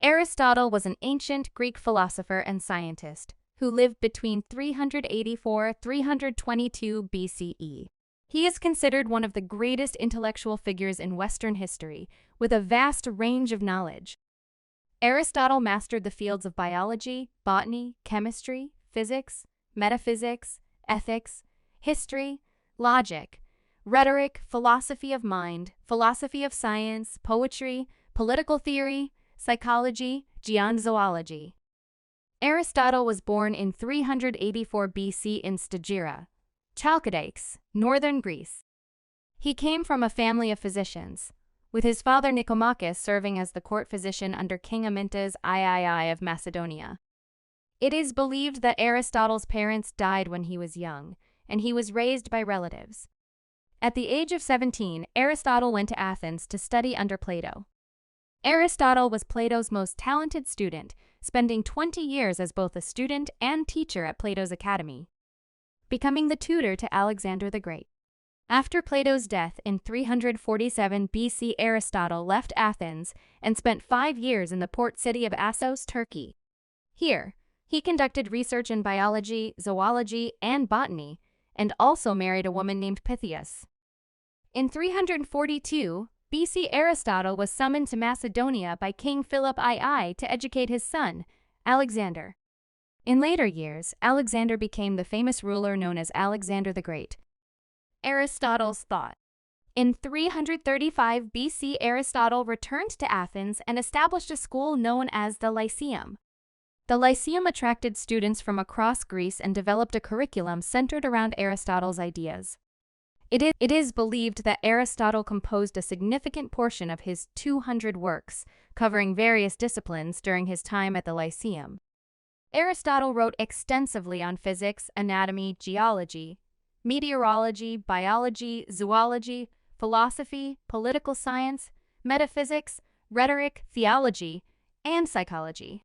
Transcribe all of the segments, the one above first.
Aristotle was an ancient Greek philosopher and scientist who lived between 384–322 BCE. He is considered one of the greatest intellectual figures in Western history, with a vast range of knowledge. Aristotle mastered the fields of biology, botany, chemistry, physics, metaphysics, ethics, history, logic, rhetoric, philosophy of mind, philosophy of science, poetry, political theory, psychology, zoology. Aristotle was born in 384 BC in Stagira, Chalcidice, northern Greece. He came from a family of physicians, with his father Nicomachus serving as the court physician under King Amyntas III of Macedonia. It is believed that Aristotle's parents died when he was young, and he was raised by relatives. At the age of 17, Aristotle went to Athens to study under Plato. Aristotle was Plato's most talented student, spending 20 years as both a student and teacher at Plato's academy, becoming the tutor to Alexander the Great. After Plato's death in 347 BC, Aristotle left Athens and spent 5 years in the port city of Assos, Turkey. Here, he conducted research in biology, zoology, and botany, and also married a woman named Pythias. In 342 BC, Aristotle was summoned to Macedonia by King Philip II to educate his son, Alexander. In later years, Alexander became the famous ruler known as Alexander the Great. Aristotle's thought. In 335 BC, Aristotle returned to Athens and established a school known as the Lyceum. The Lyceum attracted students from across Greece and developed a curriculum centered around Aristotle's ideas. It is believed that Aristotle composed a significant portion of his 200 works, covering various disciplines during his time at the Lyceum. Aristotle wrote extensively on physics, anatomy, geology, meteorology, biology, zoology, philosophy, political science, metaphysics, rhetoric, theology, and psychology.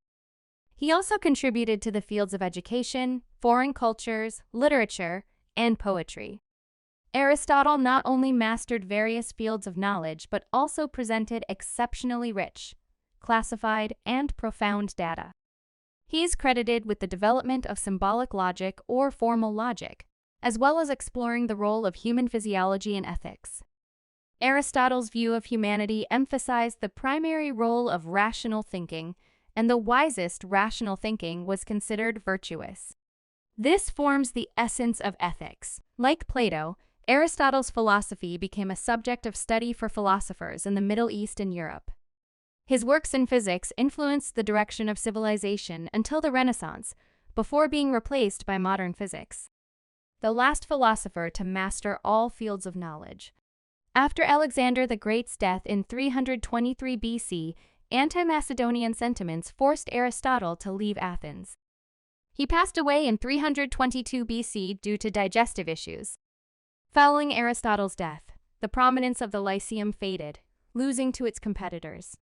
He also contributed to the fields of education, foreign cultures, literature, and poetry. Aristotle not only mastered various fields of knowledge but also presented exceptionally rich, classified, and profound data. He is credited with the development of symbolic logic or formal logic, as well as exploring the role of human physiology and ethics. Aristotle's view of humanity emphasized the primary role of rational thinking, and the wisest rational thinking was considered virtuous. This forms the essence of ethics. Like Plato, Aristotle's philosophy became a subject of study for philosophers in the Middle East and Europe. His works in physics influenced the direction of civilization until the Renaissance, before being replaced by modern physics. The last philosopher to master all fields of knowledge. After Alexander the Great's death in 323 BC, anti-Macedonian sentiments forced Aristotle to leave Athens. He passed away in 322 BC due to digestive issues. Following Aristotle's death, the prominence of the Lyceum faded, losing to its competitors.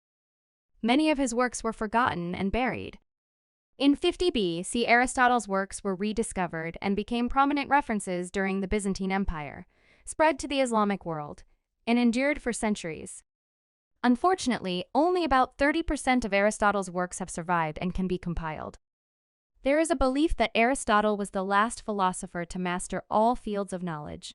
Many of his works were forgotten and buried. In 50 BC, Aristotle's works were rediscovered and became prominent references during the Byzantine Empire, spread to the Islamic world, and endured for centuries. Unfortunately, only about 30% of Aristotle's works have survived and can be compiled. There is a belief that Aristotle was the last philosopher to master all fields of knowledge.